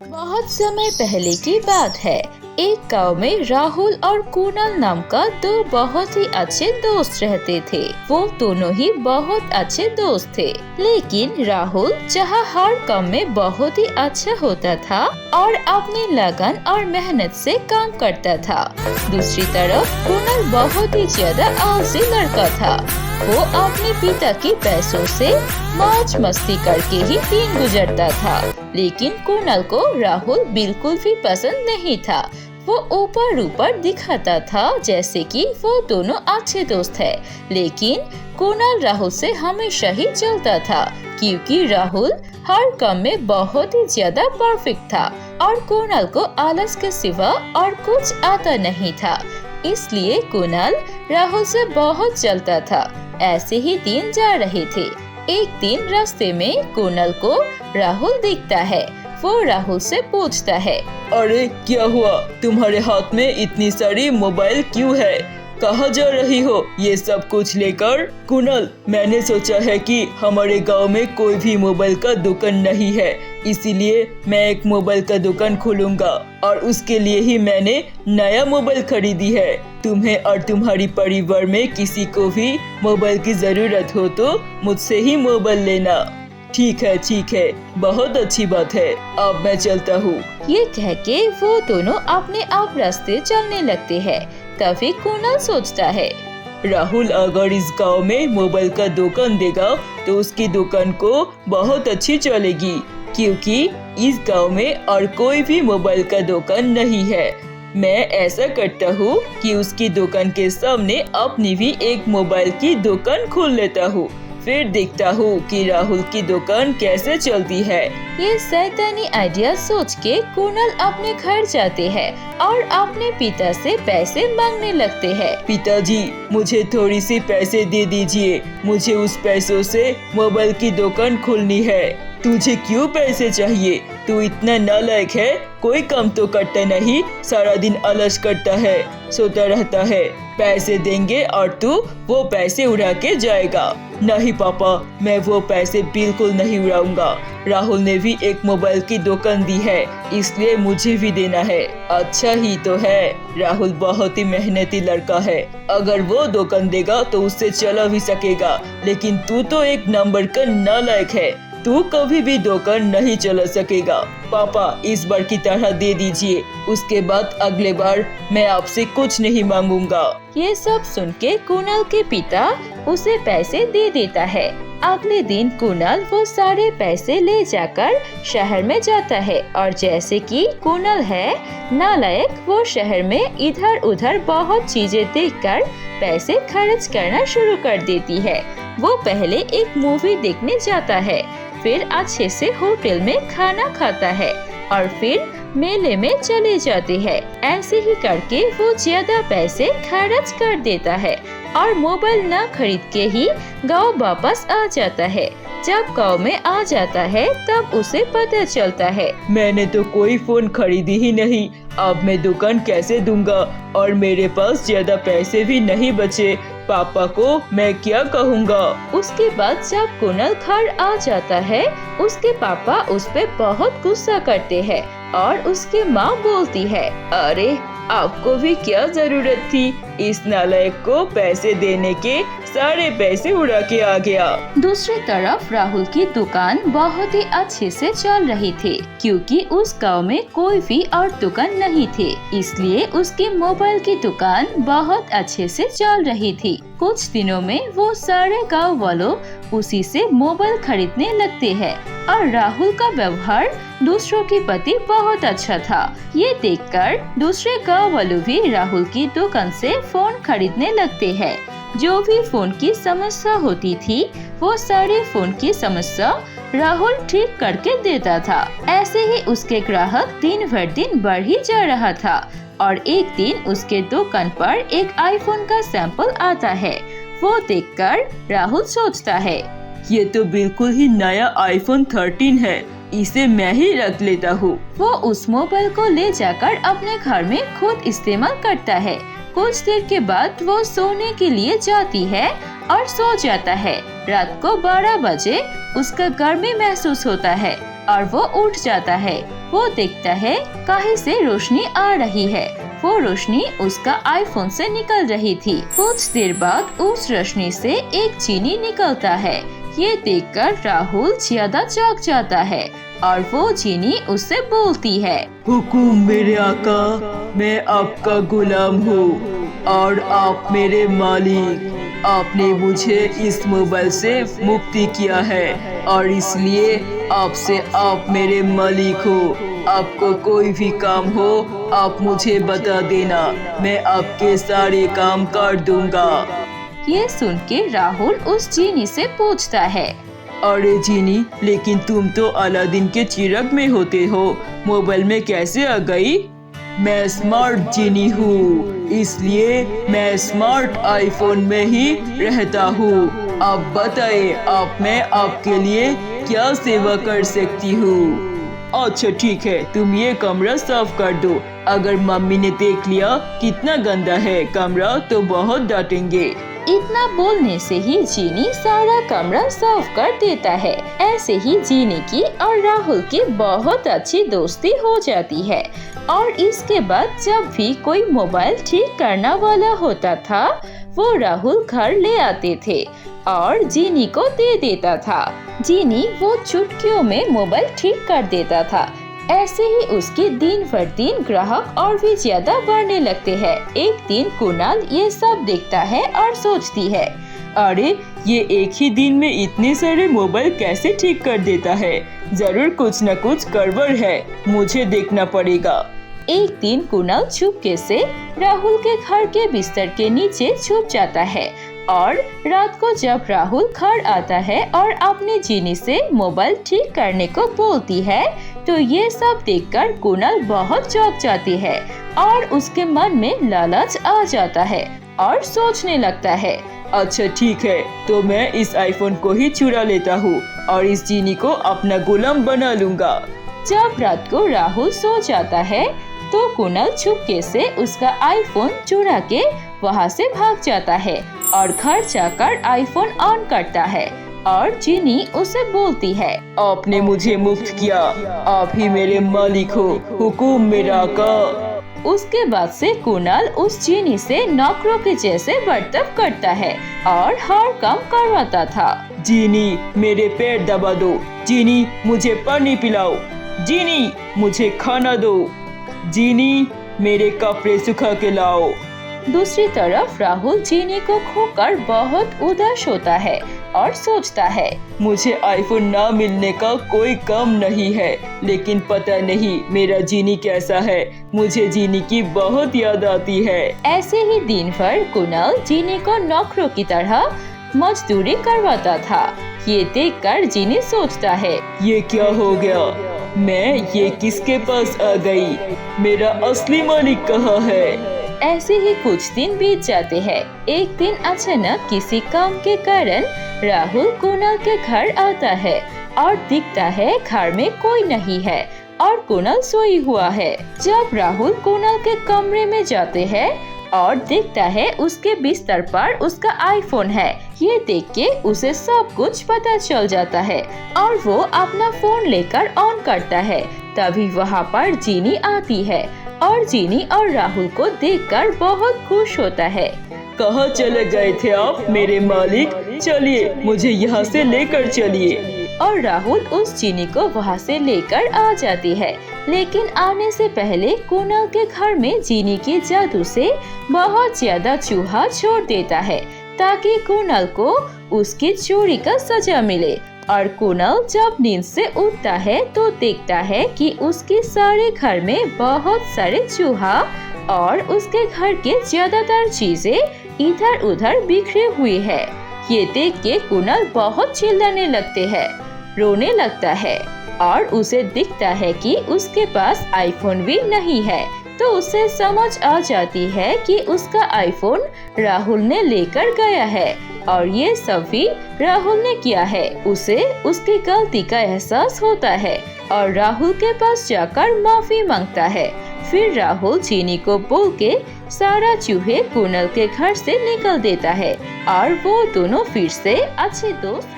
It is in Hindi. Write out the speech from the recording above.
बहुत समय पहले की बात है। एक गांव में राहुल और कुणाल नाम का दो बहुत ही अच्छे दोस्त रहते थे। वो दोनों ही बहुत अच्छे दोस्त थे, लेकिन राहुल जहाँ हर काम में बहुत ही अच्छा होता था और अपनी लगन और मेहनत से काम करता था। दूसरी तरफ कुणाल बहुत ही ज्यादा आलसी लड़का था। वो अपने पिता के पैसों से मौज मस्ती करके ही दिन गुजरता था, लेकिन कुणाल को राहुल बिल्कुल भी पसंद नहीं था। वो ऊपर दिखाता था जैसे कि वो दोनों अच्छे दोस्त है, लेकिन कुणाल राहुल से हमेशा ही चलता था, क्योंकि राहुल हर काम में बहुत ही ज्यादा परफेक्ट था और कुणाल को आलस के सिवा और कुछ आता नहीं था। इसलिए कुणाल राहुल से बहुत चलता था। ऐसे ही दिन जा रहे थे। एक दिन रास्ते में कुणाल को राहुल दिखता है। वो राहुल से पूछता है, अरे क्या हुआ, तुम्हारे हाथ में इतनी सारी मोबाइल क्यों है? कहाँ जा रही हो ये सब कुछ लेकर? कुणाल, मैंने सोचा है कि हमारे गांव में कोई भी मोबाइल का दुकान नहीं है, इसीलिए मैं एक मोबाइल का दुकान खोलूंगा और उसके लिए ही मैंने नया मोबाइल खरीदी है। तुम्हें और तुम्हारी परिवार में किसी को भी मोबाइल की जरूरत हो तो मुझसे ही मोबाइल लेना। ठीक है, बहुत अच्छी बात है, अब मैं चलता हूँ। ये कह के वो दोनों अपने आप रास्ते चलने लगते हैं। तभी कुणाल सोचता है, राहुल अगर इस गांव में मोबाइल का दुकान देगा तो उसकी दुकान को बहुत अच्छी चलेगी, क्योंकि इस गांव में और कोई भी मोबाइल का दुकान नहीं है। मैं ऐसा करता हूँ कि उसकी दुकान के सामने अपनी भी एक मोबाइल की दुकान खोल लेता हूँ, फिर देखता हूँ कि राहुल की दुकान कैसे चलती है। ये शैतानी आइडिया सोच के कुणाल अपने घर जाते हैं और अपने पिता से पैसे मांगने लगते हैं। पिताजी, मुझे थोड़ी सी पैसे दे दीजिए, मुझे उस पैसों से मोबाइल की दुकान खोलनी है। तुझे क्यों पैसे चाहिए? तू इतना नालायक है, कोई काम तो करता नहीं, सारा दिन आलस करता है, सोता रहता है। पैसे देंगे और तू वो पैसे उड़ा के जाएगा। नहीं पापा, मैं वो पैसे बिल्कुल नहीं उड़ाऊंगा। राहुल ने भी एक मोबाइल की दुकान दी है, इसलिए मुझे भी देना है। अच्छा ही तो है, राहुल बहुत ही मेहनती लड़का है, अगर वो दुकान देगा तो उससे चला भी सकेगा, लेकिन तू तो एक नंबर का नालायक है, तू कभी भी दुकान नहीं चला सकेगा। पापा, इस बार की तरह दे दीजिए, उसके बाद अगले बार मैं आपसे कुछ नहीं मांगूंगा। ये सब सुन के कुणाल के पिता उसे पैसे दे देता है। अगले दिन कुणाल वो सारे पैसे ले जाकर शहर में जाता है और जैसे कि कुणाल है नालायक, वो शहर में इधर उधर बहुत चीजें देखकर पैसे खर्च करना शुरू कर देती है। वो पहले एक मूवी देखने जाता है, फिर अच्छे से होटल में खाना खाता है और फिर मेले में चले जाते हैं। ऐसे ही करके वो ज्यादा पैसे खर्च कर देता है और मोबाइल न खरीद के ही गांव वापस आ जाता है। जब गांव में आ जाता है तब उसे पता चलता है, मैंने तो कोई फोन खरीदी ही नहीं, अब मैं दुकान कैसे दूंगा और मेरे पास ज्यादा पैसे भी नहीं बचे। पापा को मैं क्या कहूँगा? उसके बाद जब कुणाल घर आ जाता है, उसके पापा उस पे बहुत गुस्सा करते हैं और उसकी माँ बोलती है, अरे आपको भी क्या जरूरत थी, इस नालायक को पैसे देने के, सारे पैसे उड़ा के आ गया। दूसरी तरफ राहुल की दुकान बहुत ही अच्छे से चल रही थी, क्योंकि उस गांव में कोई भी और दुकान नहीं थी, इसलिए उसकी मोबाइल की दुकान बहुत अच्छे से चल रही थी। कुछ दिनों में वो सारे गांव वालों उसी से मोबाइल खरीदने लगते हैं और राहुल का व्यवहार दूसरों के प्रति बहुत अच्छा था। ये देखकर दूसरे गांव वालों भी राहुल की दुकान से फोन खरीदने लगते हैं। जो भी फोन की समस्या होती थी, वो सारे फोन की समस्या राहुल ठीक करके देता था। ऐसे ही उसके ग्राहक दिन भर दिन बढ़ ही जा रहा था और एक दिन उसके दुकान पर एक आईफोन का सैंपल आता है। वो देखकर राहुल सोचता है, ये तो बिल्कुल ही नया iPhone 13 है, इसे मैं ही रख लेता हूँ। वो उस मोबाइल को ले जाकर अपने घर में खुद इस्तेमाल करता है। कुछ देर के बाद वो सोने के लिए जाती है और सो जाता है। रात को 12 बजे उसका गर्मी महसूस होता है। और वो उठ जाता है। वो देखता है कहीं से रोशनी आ रही है। वो रोशनी उसका आईफोन से निकल रही थी। कुछ देर बाद उस रोशनी से एक चीनी निकलता है। ये देखकर राहुल ज्यादा चौंक जाता है और वो चीनी उससे बोलती है, हुकुम मेरे आका, मैं आपका गुलाम हूँ और आप मेरे मालिक। आपने मुझे इस मोबाइल से मुक्ति किया है और इसलिए आपसे आप मेरे मालिक हो। आपको कोई भी काम हो आप मुझे बता देना, मैं आपके सारे काम कर दूंगा। ये सुन के राहुल उस चीनी से पूछता है, अरे जीनी, लेकिन तुम तो अलादीन के चिराग में होते हो, मोबाइल में कैसे आ गई? मैं स्मार्ट जीनी हूँ, इसलिए मैं स्मार्ट आईफोन में ही रहता हूँ। आप बताइए, आप मैं आपके लिए क्या सेवा कर सकती हूँ? अच्छा ठीक है, तुम ये कमरा साफ कर दो। अगर मम्मी ने देख लिया कितना गंदा है कमरा तो बहुत डांटेंगे। इतना बोलने से ही जीनी सारा कमरा साफ कर देता है। ऐसे ही जीनी की और राहुल की बहुत अच्छी दोस्ती हो जाती है और इसके बाद जब भी कोई मोबाइल ठीक करना वाला होता था वो राहुल घर ले आते थे और जीनी को दे देता था। जीनी वो चुटकियों में मोबाइल ठीक कर देता था। ऐसे ही उसके दिन पर दिन ग्राहक और भी ज्यादा बढ़ने लगते हैं। एक दिन कुणाल ये सब देखता है और सोचती है, अरे ये एक ही दिन में इतने सारे मोबाइल कैसे ठीक कर देता है? जरूर कुछ न कुछ गड़बड़ है, मुझे देखना पड़ेगा। एक दिन कुणाल चुपके से राहुल के घर के बिस्तर के नीचे छुप जाता है और रात को जब राहुल घर आता है और अपनी जीनी से मोबाइल ठीक करने को बोलती है तो ये सब देखकर कुणाल बहुत चौंक जाती है और उसके मन में लालच आ जाता है और सोचने लगता है, अच्छा ठीक है, तो मैं इस आईफोन को ही चुरा लेता हूँ और इस जीनी को अपना गुलाम बना लूँगा। जब रात को राहुल सो जाता है तो कुणाल चुपके से उसका आईफोन चुरा के वहाँ से भाग जाता है और घर जाकर आईफोन ऑन करता है और जीनी उसे बोलती है, आपने मुझे मुफ्त किया, आप ही मेरे मालिक हो, हुकुम मेरा का। उसके बाद से कुणाल उस जीनी से नौकरों के जैसे बर्ताव करता है और हर काम करवाता था। जीनी मेरे पैर दबा दो, जीनी मुझे पानी पिलाओ, जीनी मुझे खाना दो, जीनी मेरे कपड़े सुखा के लाओ। दूसरी तरफ राहुल जीनी को खोकर बहुत उदास होता है और सोचता है, मुझे आईफोन ना मिलने का कोई गम नहीं है, लेकिन पता नहीं मेरा जीनी कैसा है, मुझे जीनी की बहुत याद आती है। ऐसे ही दिन भर कुणाल जीनी को नौकरों की तरह मजदूरी करवाता था। ये देखकर जीनी सोचता है, ये क्या हो गया, मैं ये किसके पास आ गई, मेरा असली मालिक कहाँ है? ऐसे ही कुछ दिन बीत जाते हैं। एक दिन अचानक किसी काम के कारण राहुल कुणाल के घर आता है और दिखता है घर में कोई नहीं है और कुणाल सोई हुआ है। जब राहुल कुणाल के कमरे में जाते हैं और देखता है उसके बिस्तर पर उसका आईफोन है, ये देख के उसे सब कुछ पता चल जाता है और वो अपना फोन लेकर ऑन करता है। तभी वहाँ पर जीनी आती है और जीनी और राहुल को देखकर बहुत खुश होता है। कहाँ चले गए थे आप मेरे मालिक, चलिए मुझे यहाँ से लेकर चलिए। और राहुल उस जीनी को वहाँ से लेकर आ जाती है, लेकिन आने से पहले कुणाल के घर में जीनी के जादू से बहुत ज्यादा चूहा छोड़ देता है ताकि कुणाल को उसकी चोरी का सजा मिले। और कुणाल जब नींद से उठता है तो देखता है कि उसके सारे घर में बहुत सारे चूहा और उसके घर के ज्यादातर चीजें इधर उधर बिखरी हुई है। ये देख के कुणाल बहुत चिल्लाने लगते हैं, रोने लगता है और उसे दिखता है कि उसके पास आईफोन भी नहीं है। तो उसे समझ आ जाती है कि उसका आईफोन राहुल ने लेकर गया है और ये सब भी राहुल ने किया है। उसे उसकी गलती का एहसास होता है और राहुल के पास जाकर माफी मांगता है। फिर राहुल जीनी को बोल के सारा चूहे कुणाल के घर से निकल देता है और वो दोनों फिर से अच्छे दोस्त